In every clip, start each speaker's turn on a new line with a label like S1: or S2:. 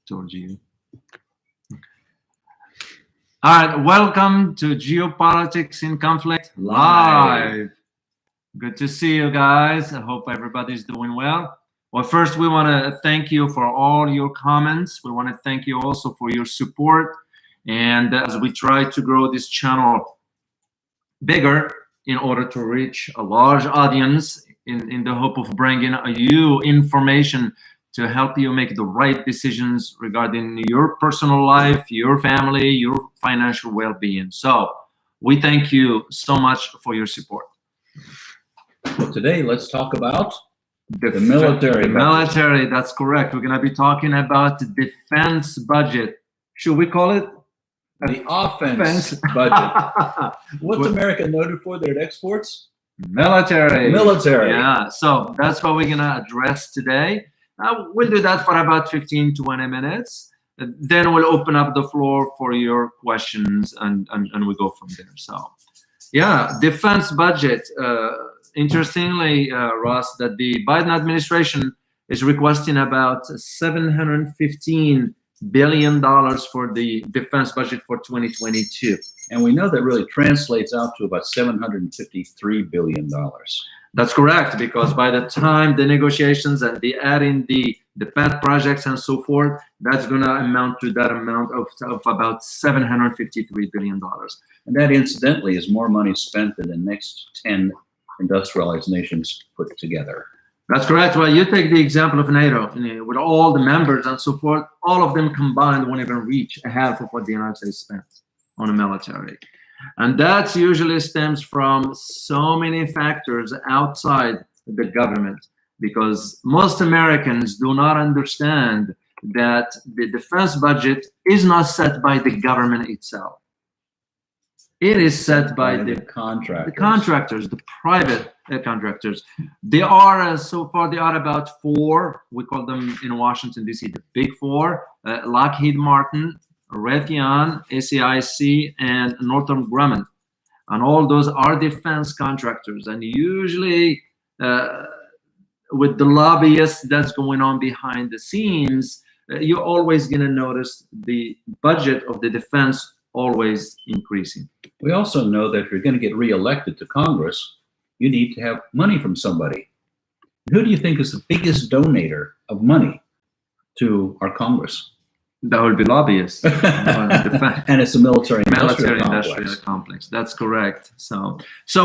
S1: towards you. All right, welcome to Geopolitics in Conflict Live. Good to see you guys. I hope everybody's doing well. Well, first, we want to thank you for all your comments. We want to thank you also for your support. And as we try to grow this channel bigger in order to reach a large audience in the hope of bringing you information to help you make the right decisions regarding your personal life, your family, your financial well-being. So we thank you so much for your support.
S2: Well, today, let's talk about the military.
S1: The military, that's correct. We're going to be talking about the defense budget. Should we call it?
S2: The offense budget. What's America noted for? Their exports?
S1: Military.
S2: Military.
S1: Yeah, so that's what we're going to address today. We'll do that for about 15 to 20 minutes. Then we'll open up the floor for your questions and we go from there. So, yeah, defense budget. Interestingly, Ross, that the Biden administration is requesting about $715 billion for the defense budget for 2022.
S2: And we know that really translates out to about $753 billion.
S1: That's correct, because by the time the negotiations and the adding the pet projects and so forth, that's going to amount to that amount of about $753 billion.
S2: And that, incidentally, is more money spent than the next 10 industrialized nations put together.
S1: That's correct. Well, you take the example of NATO, with all the members and so forth, all of them combined won't even reach a half of what the United States spends on the military. And that usually stems from so many factors outside the government, because most Americans do not understand that the defense budget is not set by the government itself. It is set by the contractors, the private contractors. They are, so far, they are about four. We call them in Washington, D.C., the big four: Lockheed Martin, Raytheon, SAIC, and Northrop Grumman. And all those are defense contractors. And usually, with the lobbyists that's going on behind the scenes, you're always going to notice the budget of the defense always increasing.
S2: We also know that if you're going to get reelected to Congress, you need to have money from somebody. Who do you think is the biggest donator of money to our Congress?
S1: That would be lobbyists.
S2: And it's a military industrial
S1: complex. That's correct. So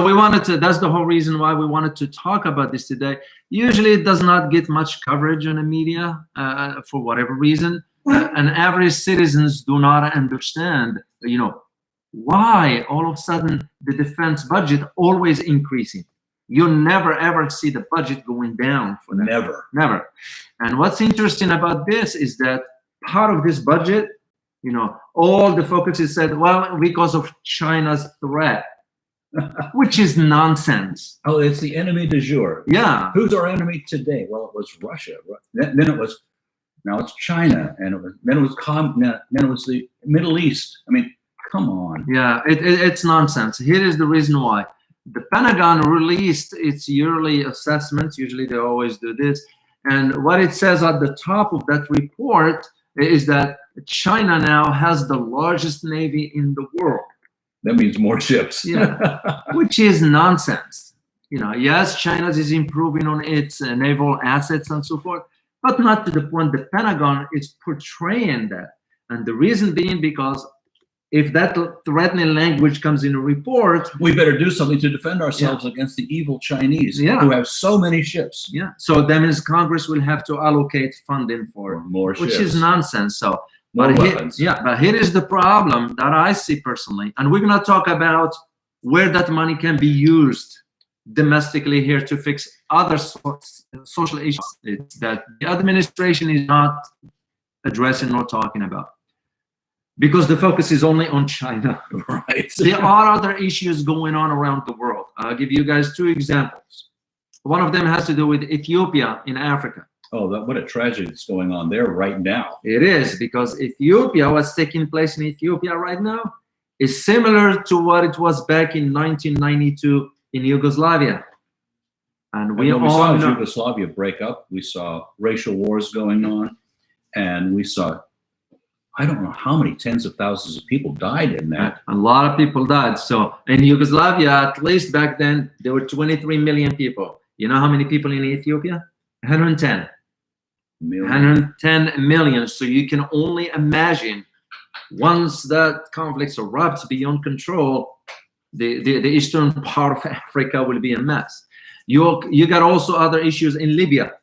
S1: we wanted to, that's the whole reason why we wanted to talk about this today. Usually it does not get much coverage in the media for whatever reason. And average citizens do not understand, why all of a sudden the defense budget always increasing. You never ever see the budget going down for that. Never. And what's interesting about this is that part of this budget, all the focus is said, well, because of China's threat, which is nonsense.
S2: Oh, it's the enemy du jour.
S1: Yeah.
S2: Who's our enemy today? Well, it was Russia. Then it was, now it's China, and then it was the Middle East. I mean, come on.
S1: Yeah, it's nonsense. Here is the reason why. The Pentagon released its yearly assessments. Usually they always do this. And what it says at the top of that report is that China now has the largest navy in the world.
S2: That means more ships.
S1: Yeah, which is nonsense. Yes, China is improving on its naval assets and so forth, but not to the point the Pentagon is portraying that. And the reason being because if that threatening language comes in a report,
S2: we better do something to defend ourselves against the evil Chinese who have so many ships.
S1: Yeah. So that means Congress will have to allocate funding for
S2: more ships,
S1: which is nonsense. So,
S2: but
S1: here is the problem that I see personally, and we're going to talk about where that money can be used domestically here to fix other social issues that the administration is not addressing or talking about. Because the focus is only on China.
S2: Right.
S1: There are other issues going on around the world. I'll give you guys two examples. One of them has to do with Ethiopia in Africa.
S2: Oh, what a tragedy that's going on there right now.
S1: It is, because Ethiopia, what's taking place in Ethiopia right now is similar to what it was back in 1992 in Yugoslavia. And we
S2: saw Yugoslavia break up. We saw racial wars going on. And we saw I don't know how many tens of thousands of people died in that.
S1: A lot of people died. So in Yugoslavia, at least back then, there were 23 million people. You know how many people in Ethiopia? 110. 110 million. So you can only imagine, once that conflict erupts beyond control, the eastern part of Africa will be a mess. You got also other issues in Libya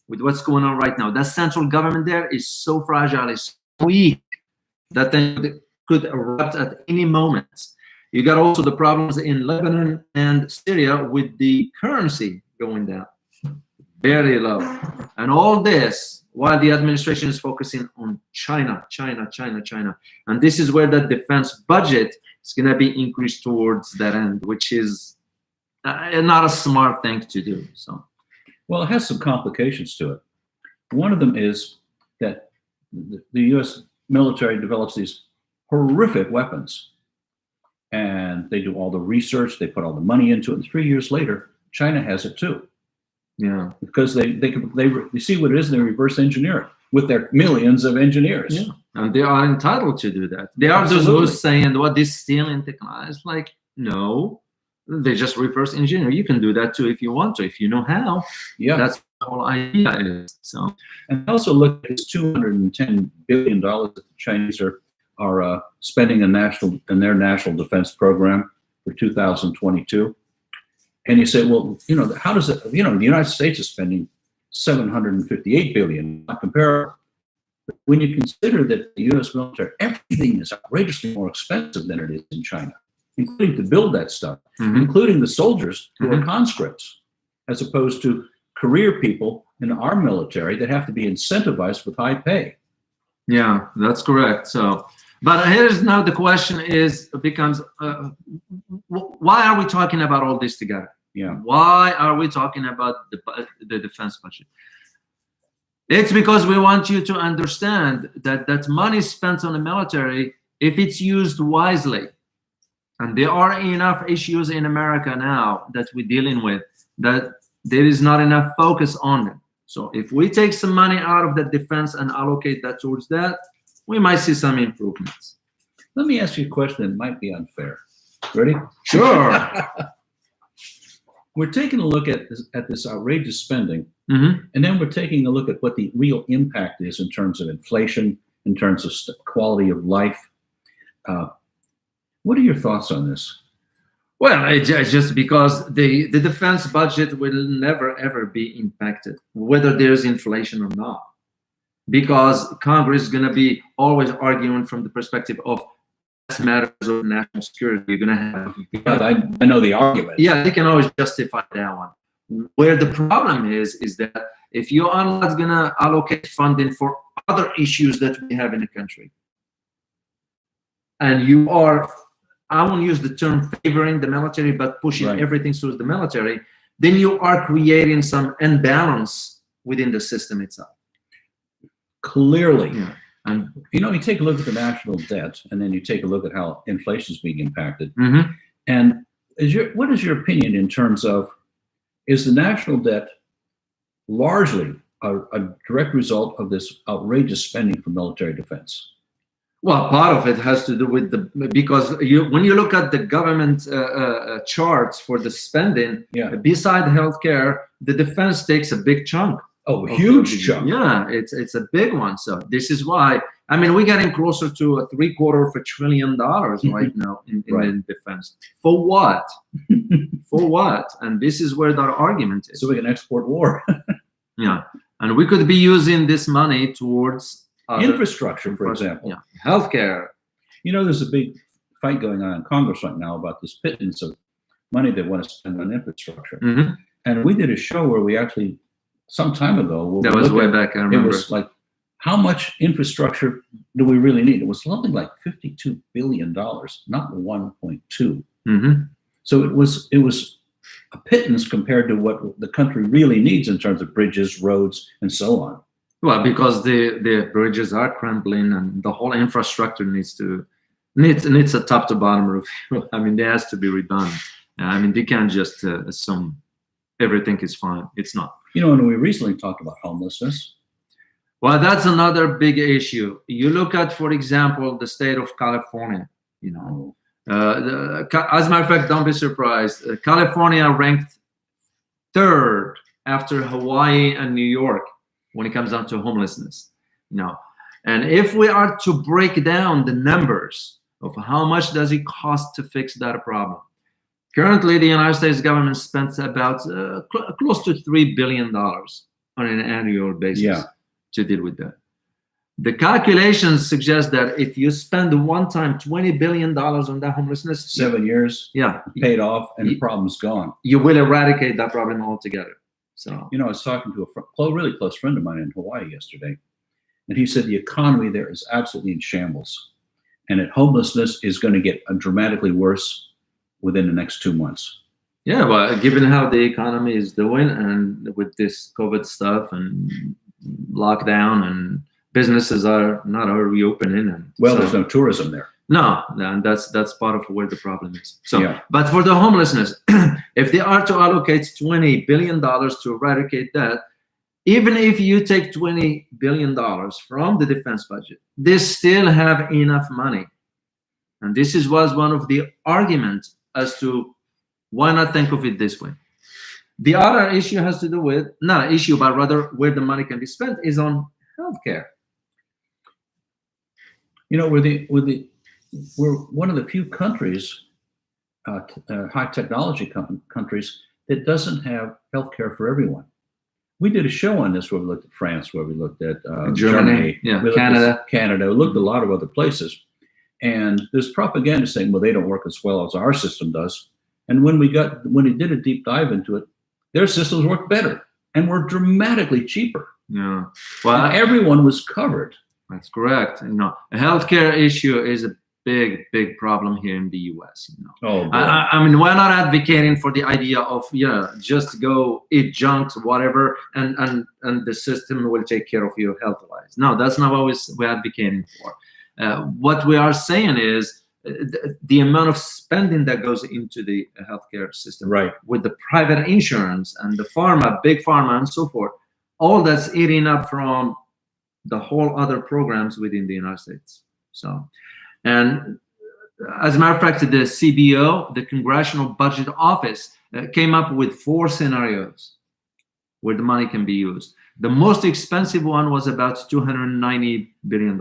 S1: with what's going on right now. That central government there is so fragile, it's so weak, that thing could erupt at any moment. You got also the problems in Lebanon and Syria with the currency going down very low. And all this while the administration is focusing on China. And this is where the defense budget is going to be increased towards that end, which is not a smart thing to do. So,
S2: well, it has some complications to it. One of them is that the U.S. military develops these horrific weapons, and they do all the research, they put all the money into it, and 3 years later, China has it too.
S1: Yeah,
S2: because they see what it is, and they reverse engineer it with their millions of engineers.
S1: Yeah, and they are entitled to do that. They are those who are saying, "What this stealing technology?" It's like, no, they just reverse engineer. You can do that too if you want to, if you know how. Yeah, that's the whole idea is. So,
S2: and also look at this $210 billion that the Chinese are spending in their national defense program for 2022. And you say, well, you know, how does it, you know, the United States is spending $758 billion, not comparable. But when you consider that the U.S. military, everything is outrageously more expensive than it is in China, including to build that stuff, including the soldiers who are conscripts, as opposed to career people in our military that have to be incentivized with high pay.
S1: Yeah, that's correct. So, but here's now the question becomes, why are we talking about all this together?
S2: Yeah.
S1: Why are we talking about the defense budget? It's because we want you to understand that money spent on the military, if it's used wisely, and there are enough issues in America now that we're dealing with, that there is not enough focus on them. So if we take some money out of the defense and allocate that towards that, we might see some improvements.
S2: Let me ask you a question that might be unfair. Ready?
S1: Sure.
S2: We're taking a look at this outrageous spending, and then we're taking a look at what the real impact is in terms of inflation, in terms of quality of life. What are your thoughts on this?
S1: Well, it's just because the defense budget will never, ever be impacted, whether there's inflation or not. Because Congress is going to be always arguing from the perspective of matters of national security. You're going to have.
S2: Yeah, I know the argument.
S1: Yeah, they can always justify that one. Where the problem is that if you are not going to allocate funding for other issues that we have in the country, and you are, I won't use the term favoring the military, but pushing everything towards the military, then you are creating some imbalance within the system itself.
S2: Clearly.
S1: Yeah.
S2: And you know, you take a look at the national debt, and then you take a look at how inflation is being impacted. And what is your opinion in terms of, is the national debt largely a direct result of this outrageous spending for military defense?
S1: Well, part of it has to do with because when you look at the government charts for the spending, beside healthcare, the defense takes a big chunk.
S2: Oh, huge chunk.
S1: Yeah, it's a big one. So this is why, I mean, we're getting closer to $750 billion right now in defense. For what? For what? And this is where the argument is.
S2: So we can export war.
S1: Yeah, and we could be using this money towards
S2: infrastructure, for example.
S1: Yeah, healthcare.
S2: You know, there's a big fight going on in Congress right now about this pittance of money they want to spend on infrastructure. And we did a show where we actually, some time ago,
S1: that was way back, I remember.
S2: It was like, how much infrastructure do we really need? It was something like $52 billion, not 1.2. So it was a pittance compared to what the country really needs in terms of bridges, roads, and so on.
S1: Well, because the bridges are crumbling, and the whole infrastructure needs a top to bottom roof. I mean, there has to be redone. I mean, they can't just assume everything is fine. It's not.
S2: You know, and we recently talked about homelessness.
S1: Well, that's another big issue. You look at, for example, the state of California. You know, as a matter of fact, don't be surprised. California ranked third after Hawaii and New York when it comes down to homelessness. You know, and if we are to break down the numbers of how much does it cost to fix that problem, currently the United States government spends about close to $3 billion on an annual basis to deal with that. The calculations suggest that if you spend one time $20 billion on that homelessness,
S2: 7 years, paid off, and the problem's gone.
S1: You will eradicate that problem altogether. So,
S2: you know, I was talking to a really close friend of mine in Hawaii yesterday, and he said the economy there is absolutely in shambles, and that homelessness is going to get dramatically worse within the next 2 months.
S1: Yeah, well, given how the economy is doing, and with this COVID stuff and lockdown, and businesses are not reopening, and
S2: there's no tourism there.
S1: No, and that's part of where the problem is. So, but for the homelessness, if they are to allocate $20 billion to eradicate that, even if you take $20 billion from the defense budget, they still have enough money. And this was one of the arguments as to why not think of it this way. The other issue has to do with, not an issue, but rather where the money can be spent is on healthcare.
S2: You know, we're one of the few countries, high technology countries, that doesn't have healthcare for everyone. We did a show on this where we looked at France, where we looked at Germany,
S1: Canada.
S2: We looked at a lot of other places. And there's propaganda saying, well, they don't work as well as our system does. And when we did a deep dive into it, their systems work better and were dramatically cheaper.
S1: Yeah. Well,
S2: and everyone was covered.
S1: That's correct. You know, a healthcare issue is a big problem here in the U.S. You know, I mean, we're not advocating for the idea of just go eat junk, whatever, and the system will take care of you health-wise. No, that's not what we're advocating for. What we are saying is the amount of spending that goes into the healthcare system,
S2: right,
S1: with the private insurance and the pharma, big pharma, and so forth, all that's eating up from the whole other programs within the United States. So, and as a matter of fact, the CBO, the Congressional Budget Office, came up with 4 scenarios where the money can be used. The most expensive one was about $290 billion.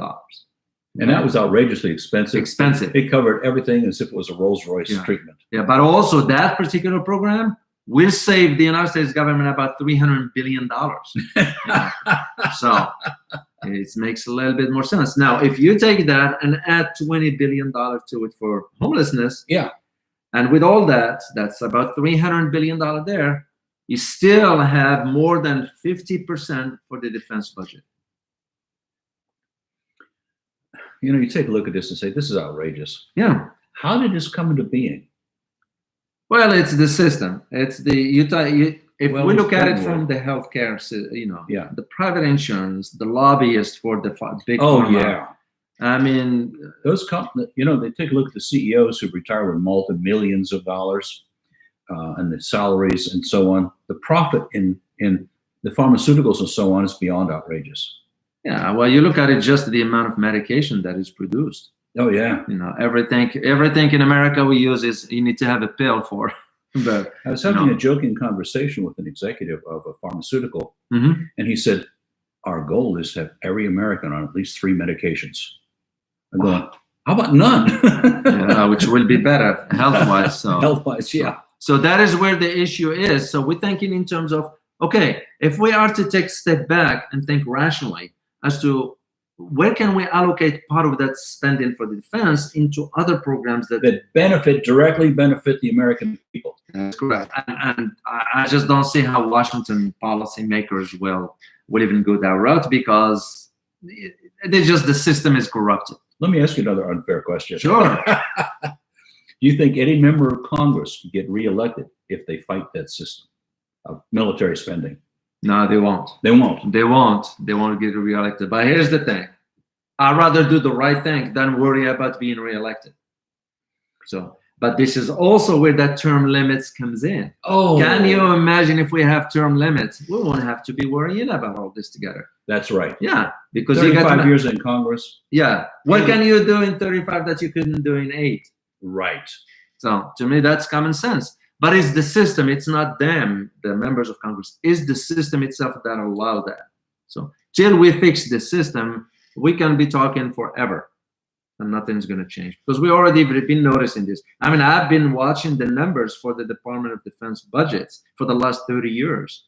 S2: And that was outrageously expensive. It covered everything as if it was a Rolls-Royce treatment.
S1: Yeah, but also that particular program will save the United States government about $300 billion. So it makes a little bit more sense. Now, if you take that and add $20 billion to it for homelessness, and with all that, that's about $300 billion there, you still have more than 50% for the defense budget.
S2: You know, you take a look at this and say, this is outrageous.
S1: Yeah.
S2: How did this come into being?
S1: Well, it's the system. It's the if we look at it from the healthcare, the private insurance, the lobbyists for the big pharma. I mean,
S2: those companies, they take a look at the CEOs who retire with multi-millions of dollars and the salaries and so on. The profit in the pharmaceuticals and so on is beyond outrageous.
S1: Yeah, well, you look at it, just the amount of medication that is produced.
S2: Oh yeah.
S1: Everything in America we use is you need to have a pill for. But
S2: I was having a joking conversation with an executive of a pharmaceutical, and he said, our goal is to have every American on at least 3 medications. I'm going, how about none?
S1: Which will be better health-wise. So.
S2: Health-wise, yeah.
S1: So that is where the issue is. So we're thinking in terms of, okay, if we are to take a step back and think rationally as to where can we allocate part of that spending for the defense into other programs that
S2: directly benefit the American people.
S1: That's correct. And I just don't see how Washington policymakers will even go that route, because the system is corrupted.
S2: Let me ask you another unfair question.
S1: Sure.
S2: Do you think any member of Congress can get reelected if they fight that system of military spending?
S1: No, they won't.
S2: They won't.
S1: They won't get reelected. But here's the thing. I'd rather do the right thing than worry about being reelected. So But this is also where that term limits comes in.
S2: Oh,
S1: Can you imagine if we have term limits? We won't have to be worrying about all this together.
S2: that's right.
S1: Yeah, because
S2: 35
S1: you got
S2: years in Congress.
S1: Yeah, what can you do in 35 that you couldn't do in 8?
S2: Right.
S1: So to me, that's common sense. But it's the system, it's not them, the members of Congress. It's the system itself that allow that. So till we fix the system, we can be talking forever and nothing's going to change, because we already been noticing this. I mean, I've been watching the numbers for the Department of Defense budgets for the last 30 years.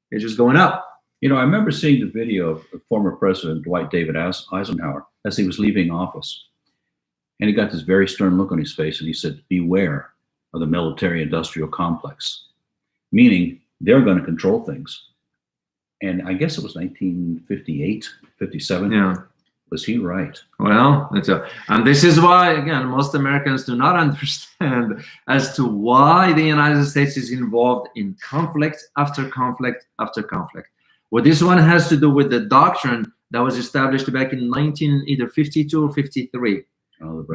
S1: It's just going up.
S2: You know, I remember seeing the video of former President Dwight David Eisenhower as he was leaving office. And he got this very stern look on his face, and he said, beware of the military-industrial complex, meaning they're going to control things. And I guess it was 1958, 57.
S1: Yeah.
S2: Was he right?
S1: Well, and this is why, again, most Americans do not understand as to why the United States is involved in conflict after conflict after conflict. Well, this one has to do with the doctrine that was established back in either 52 or 53.
S2: Oh,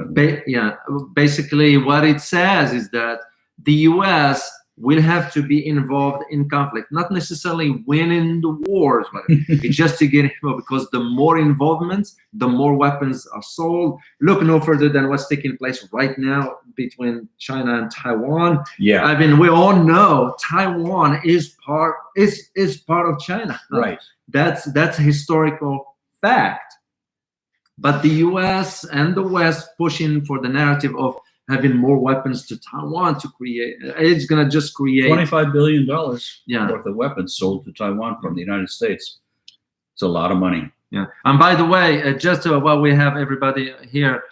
S1: Basically, what it says is that the U.S. will have to be involved in conflict, not necessarily winning the wars, but it's just to get involved, because the more involvement, the more weapons are sold. Look no further than what's taking place right now between China and Taiwan.
S2: Yeah.
S1: I mean, we all know Taiwan is part of China.
S2: Right.
S1: That's a historical fact. But the U.S. and the West pushing for the narrative of having more weapons to Taiwan to create, it's going to just create
S2: $25 billion
S1: Yeah.
S2: worth of weapons sold to Taiwan from the United States. It's a lot of money.
S1: Yeah. And by the way, just while we have everybody here,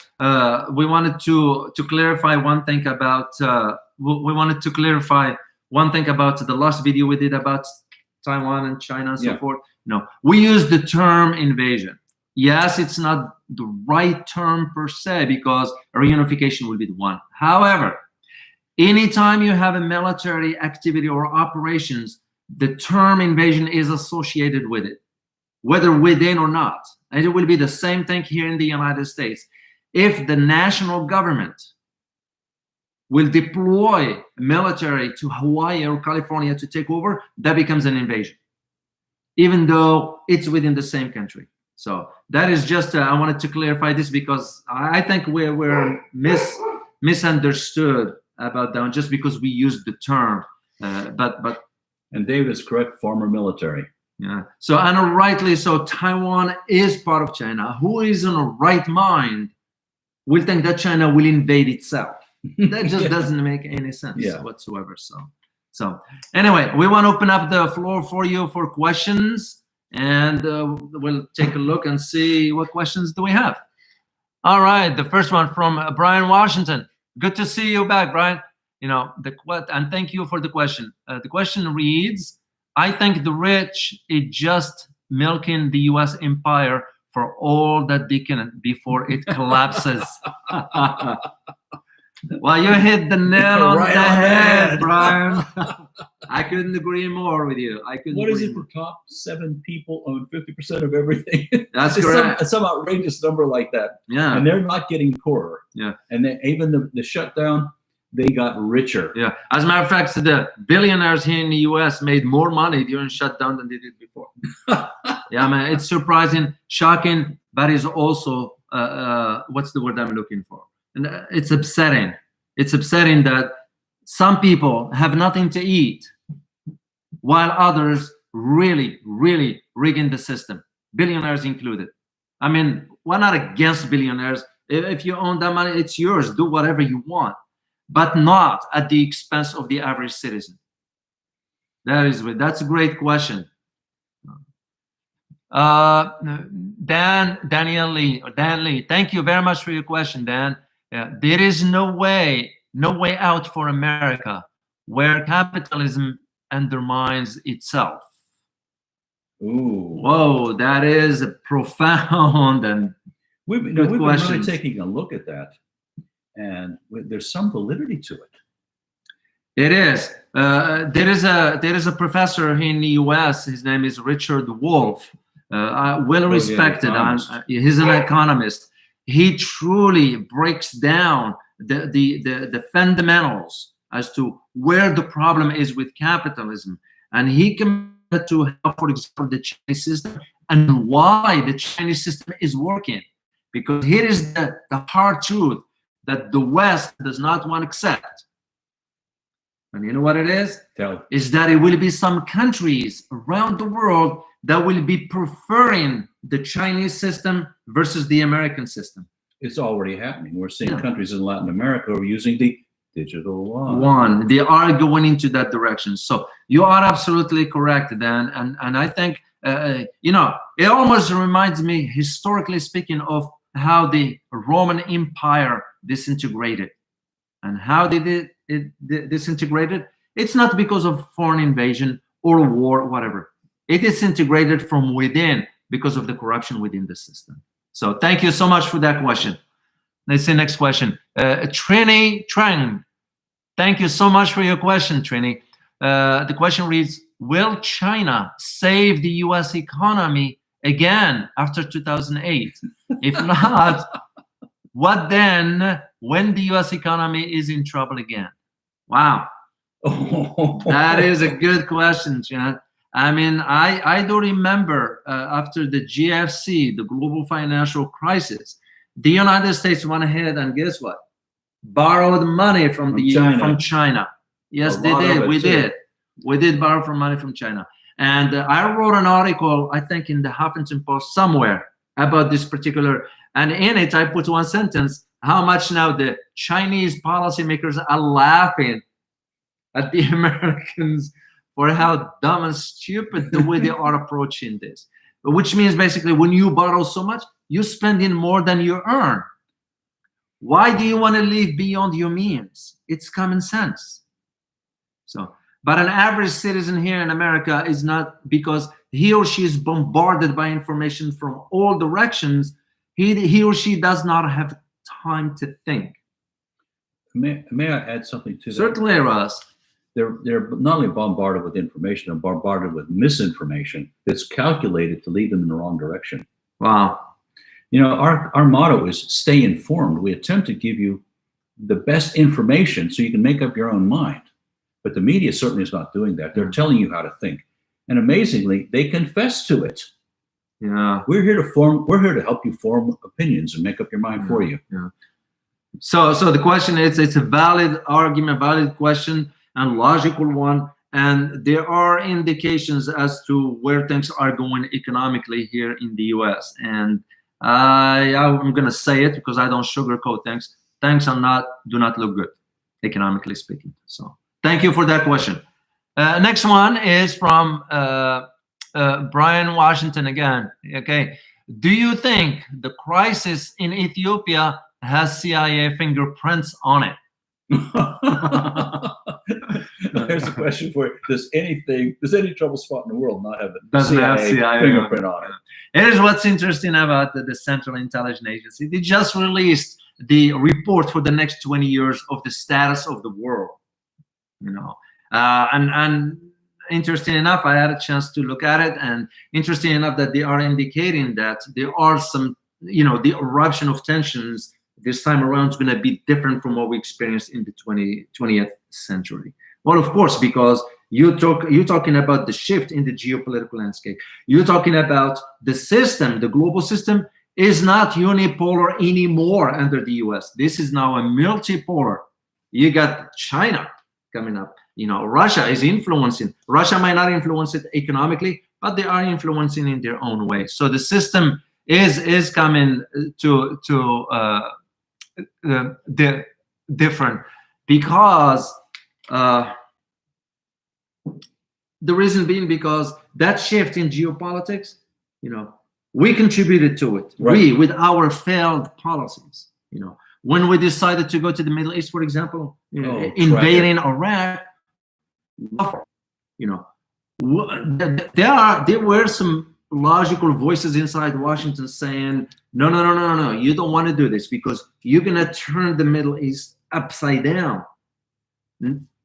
S1: we wanted to clarify one thing about the last video we did about Taiwan and China and so forth. No, we use the term invasion. Yes, it's not the right term per se, because reunification will be the one. However, anytime you have a military activity or operations, the term invasion is associated with it, whether within or not. And it will be the same thing here in the United States. If the national government will deploy military to Hawaii or California to take over, that becomes an invasion, even though it's within the same country. So that is just, I wanted to clarify this, because I think we're misunderstood about that, just because we use the term.
S2: And David is correct, former military.
S1: Yeah. So, and rightly so, Taiwan is part of China. Who is in a right mind will think that China will invade itself? That just doesn't make any sense whatsoever. So anyway, we want to open up the floor for you for questions. And we'll take a look and see what questions do we have. All right, the first one from Brian Washington. Good to see you back, Brian. You know, and thank you for the question. The question reads, I think the rich is just milking the U.S. empire for all that they can before it collapses. Well, you hit the nail on the head, Brian. I couldn't agree more with you.
S2: What is it? The top 7 people own 50% of everything.
S1: That's correct.
S2: Some outrageous number like that.
S1: Yeah.
S2: And they're not getting poorer.
S1: Yeah.
S2: And even the shutdown, they got richer.
S1: Yeah. As a matter of fact, the billionaires here in the U.S. made more money during shutdown than they did before. Yeah, man, it's surprising, shocking, but it's also what's the word I'm looking for? And it's upsetting. It's upsetting that some people have nothing to eat, while others really, really rigging the system, billionaires included. I mean, we're not against billionaires. If you own that money, it's yours. Do whatever you want, but not at the expense of the average citizen. That's a great question. Dan Lee, thank you very much for your question, Dan. There is no way out for America where capitalism undermines itself.
S2: Ooh.
S1: Whoa, that is a profound and
S2: we've been really taking a look at that, and there's some validity to it.
S1: It is. There is a professor in the U.S. His name is Richard Wolff. Well respected. He's an economist. He truly breaks down the fundamentals as to where the problem is with capitalism. And he committed to help, for example, the Chinese system and why the Chinese system is working. Because here is the hard truth that the West does not want to accept. And you know what it is? Is that it will be some countries around the world that will be preferring the Chinese system versus the American system.
S2: It's already happening. We're seeing countries in Latin America are using the digital
S1: yuan. They are going into that direction. So you are absolutely correct, Dan. And I think, you know, it almost reminds me, historically speaking, of how the Roman Empire disintegrated. And how did it disintegrated? It's not because of foreign invasion or war or whatever. It disintegrated from within because of the corruption within the system. So thank you so much for that question. Let's see next question. Trini Trang. Thank you so much for your question, Trini. The question reads, will China save the US economy again after 2008? If not, what then when the US economy is in trouble again? Wow. That is a good question, John. I mean, I do remember after the GFC, the global financial crisis, the United States went ahead and guess what? Borrowed money from China. Yes, they did. We did borrow from money from China. And I wrote an article, I think in the Huffington Post somewhere about this particular, and in it I put one sentence, how much now the Chinese policymakers are laughing at the Americans for how dumb and stupid the way they are approaching this. Which means basically when you borrow so much, you spend in more than you earn. Why do you want to live beyond your means? It's common sense. So, but an average citizen here in America is not, because he or she is bombarded by information from all directions, he or she does not have time to think.
S2: May I add something to that?
S1: Certainly, Ross.
S2: They're not only bombarded with information, they're bombarded with misinformation that's calculated to lead them in the wrong direction.
S1: Wow.
S2: You know, our motto is stay informed. We attempt to give you the best information so you can make up your own mind. But the media certainly is not doing that. They're telling you how to think. And amazingly, they confess to it.
S1: Yeah.
S2: We're here to help you form opinions and make up your mind for you.
S1: Yeah. So the question is, it's a valid argument, valid question, and logical one. And there are indications as to where things are going economically here in the US. And I'm going to say it because I don't sugarcoat things. Things do not look good, economically speaking. So thank you for that question. Next one is from Brian Washington again. Okay. Do you think the crisis in Ethiopia has CIA fingerprints on it?
S2: There's a question for you. Does any trouble spot in the world not have a CIA fingerprint on it?
S1: Here's what's interesting about the Central Intelligence Agency. They just released the report for the next 20 years of the status of the world. You know, and interesting enough, I had a chance to look at it, and interesting enough that they are indicating that there are some, you know, the eruption of tensions this time around is going to be different from what we experienced in the 20th century. Well, of course, because you're talking about the shift in the geopolitical landscape. You're talking about the system, the global system is not unipolar anymore under the US. This is now a multipolar. You got China coming up. You know, Russia is influencing. Russia might not influence it economically, but they are influencing in their own way. So the system is coming to different, because the reason being because that shift in geopolitics, you know, we contributed to it. Right. We, with our failed policies, you know, when we decided to go to the Middle East, for example, you know, invading Iraq, you know, there were some logical voices inside Washington saying, no, you don't want to do this because you're going to turn the Middle East upside down.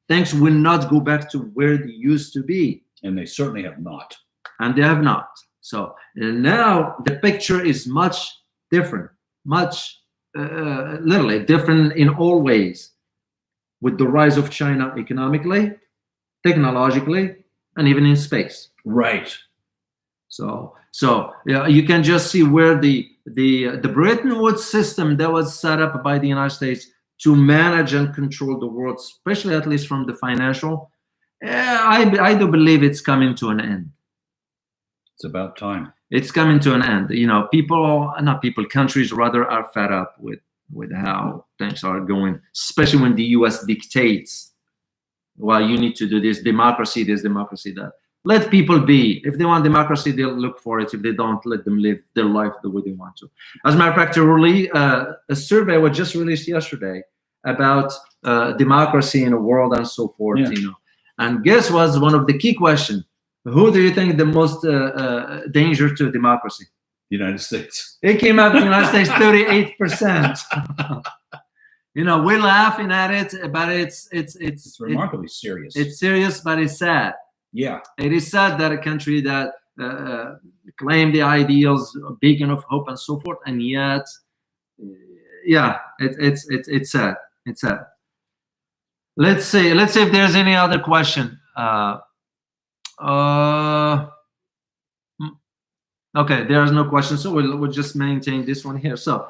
S1: Things will not go back to where they used to be.
S2: And they certainly have not.
S1: And they have not. So now the picture is much different, much literally different in all ways, with the rise of China economically, technologically, and even in space.
S2: Right.
S1: So yeah, you can just see where the Bretton Woods system that was set up by the United States to manage and control the world, especially at least from the financial, I do believe it's coming to an end.
S2: It's about time.
S1: It's coming to an end. You know, countries rather are fed up with how things are going, especially when the US dictates, well, you need to do this, democracy, that. Let people be. If they want democracy, they'll look for it. If they don't, let them live their life the way they want to. As a matter of fact, a survey was just released yesterday about democracy in the world and so forth.
S2: Yeah.
S1: You know, and guess what's one of the key questions? Who do you think the most danger to democracy?
S2: The United States.
S1: It came out in the United States 38%. You know, we're laughing at it, but it's
S2: remarkably serious.
S1: It's serious, but it's sad.
S2: Yeah,
S1: it is sad that a country that claim the ideals, beacon of hope, and so forth, and yet, yeah, it's sad. It's sad. Let's see if there's any other question. Okay, there is no question, so we'll just maintain this one here. So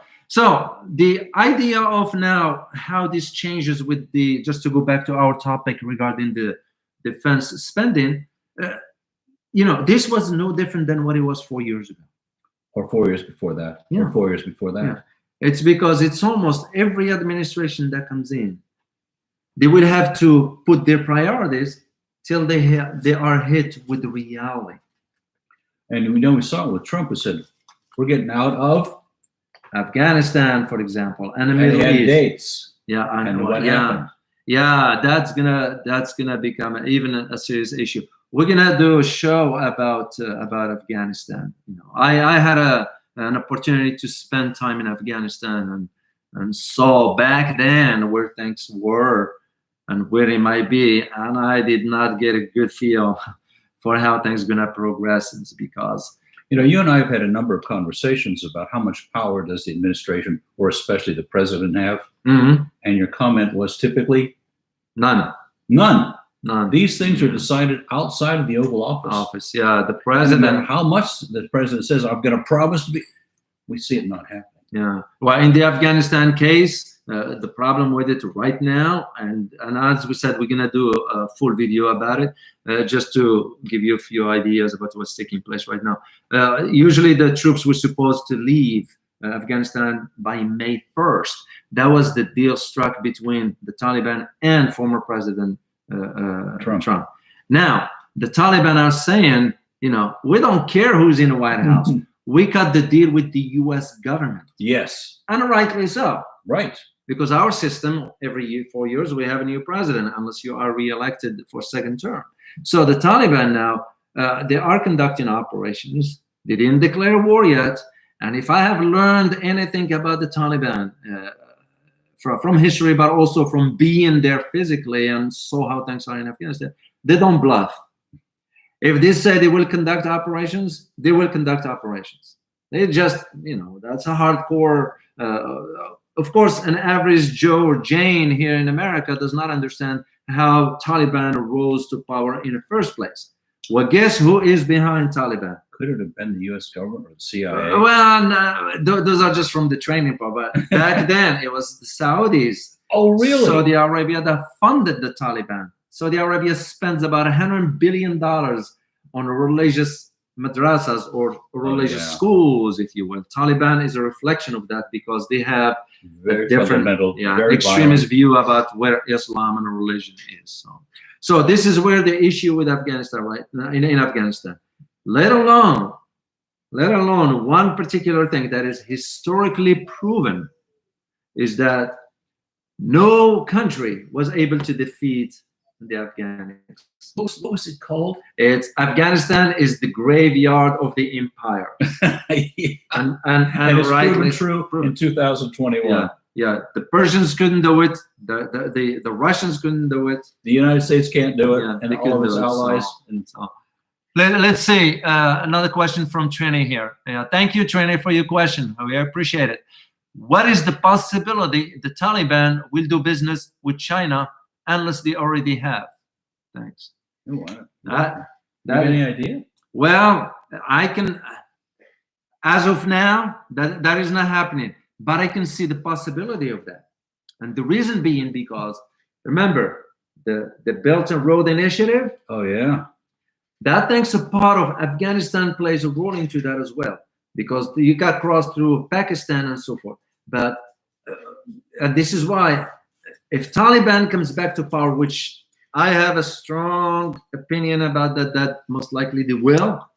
S1: the idea of now how this changes with the, just to go back to our topic regarding the defense spending, you know, this was no different than what it was 4 years ago.
S2: Or 4 years before that.
S1: Yeah.
S2: Or 4 years before that.
S1: Yeah. It's because it's almost every administration that comes in, they will have to put their priorities till they are hit with the reality.
S2: And we know we saw it with Trump, who said, we're getting out of
S1: Afghanistan, for example, and the Middle East.
S2: Dates.
S1: Yeah,
S2: and what happened?
S1: Yeah, that's gonna become even a serious issue. We're gonna do a show about Afghanistan. You know, I had an opportunity to spend time in Afghanistan and saw back then where things were and where it might be, and I did not get a good feel for how things are gonna progress. It's because,
S2: you know, you and I have had a number of conversations about how much power does the administration, or especially the president, have.
S1: Mm-hmm.
S2: And your comment was typically
S1: none.
S2: These things are decided outside of the Oval Office.
S1: Yeah, the president.
S2: No matter how much the president says, I'm going to promise to be, we see it not happening.
S1: Yeah. Well, in the Afghanistan case, the problem with it right now, and as we said, we're going to do a full video about it, just to give you a few ideas about what's taking place right now. Usually the troops were supposed to leave Afghanistan by May 1st. That was the deal struck between the Taliban and former President Trump. Now, the Taliban are saying, you know, we don't care who's in the White House. We cut the deal with the U.S. government.
S2: Yes.
S1: And rightly so.
S2: Right.
S1: Because our system, every 4 years, we have a new president, unless you are re-elected for second term. So the Taliban now, they are conducting operations. They didn't declare war yet. And if I have learned anything about the Taliban from history, but also from being there physically and saw how things are in Afghanistan, they don't bluff. If they say they will conduct operations, they will conduct operations. They just, you know, that's a hardcore. Of course, an average Joe or Jane here in America does not understand how Taliban rose to power in the first place. Well, guess who is behind Taliban?
S2: Could it have been the U.S. government or the CIA?
S1: Well, no, those are just from the training part. But back then, it was the Saudis.
S2: Oh, really?
S1: Saudi Arabia that funded the Taliban. Saudi Arabia spends about $100 billion on religious madrasas or religious schools, if you will. Taliban is a reflection of that because they have
S2: very
S1: a different,
S2: very
S1: extremist
S2: violent
S1: view about where Islam and religion is. So this is where the issue with Afghanistan, right? In Afghanistan, let alone one particular thing that is historically proven is that no country was able to defeat the Afghans.
S2: What was it called?
S1: It's Afghanistan is the graveyard of the empire. and
S2: it's
S1: rightly
S2: true in 2021.
S1: Yeah, the Persians couldn't do it. The Russians couldn't do it.
S2: The United States can't do it, and all of its allies.
S1: Let's see another question from Trini here. Thank you, Trini, for your question. We appreciate it. what is the possibility the Taliban will do business with China unless they already have? Thanks.
S2: Oh, wow.
S1: That
S2: You have any idea?
S1: Well, I can, as of now, that is not happening, but I can see the possibility of that. And the reason being because, remember, the Belt and Road Initiative,
S2: Oh, yeah.
S1: that thanks a part of Afghanistan plays a role into that as well, because you got crossed through Pakistan and so forth. But and this is why, if Taliban comes back to power, which I have a strong opinion about that most likely they will,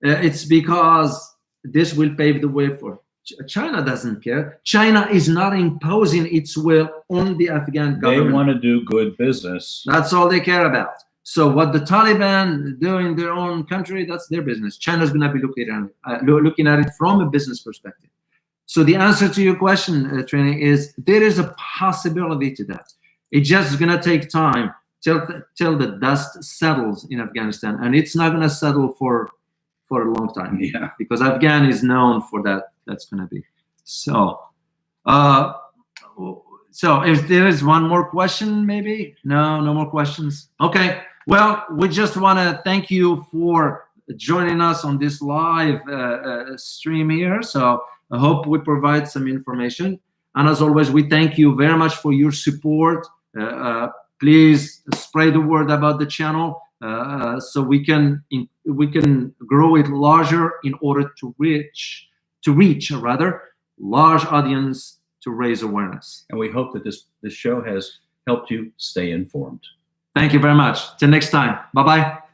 S1: it's because this will pave the way for China. Doesn't care. China is not imposing its will on the Afghan government.
S2: They want to do good business.
S1: That's all they care about. So what the Taliban do in their own country, that's their business. China's going to be looking at it from a business perspective. So the answer to your question, Trini, is there is a possibility to that. It's just going to take time till the dust settles in Afghanistan, and it's not going to settle for a long time.
S2: Yeah.
S1: Because Afghan is known for that. That's going to be so. So if there is one more question, maybe? No more questions. Okay. Well, we just want to thank you for joining us on this live stream here. So I hope we provide some information. And as always, we thank you very much for your support. Please spread the word about the channel so we can grow it larger in order to reach large audience to raise awareness.
S2: And we hope that this show has helped you stay informed.
S1: Thank you very much. Till next time. Bye-bye.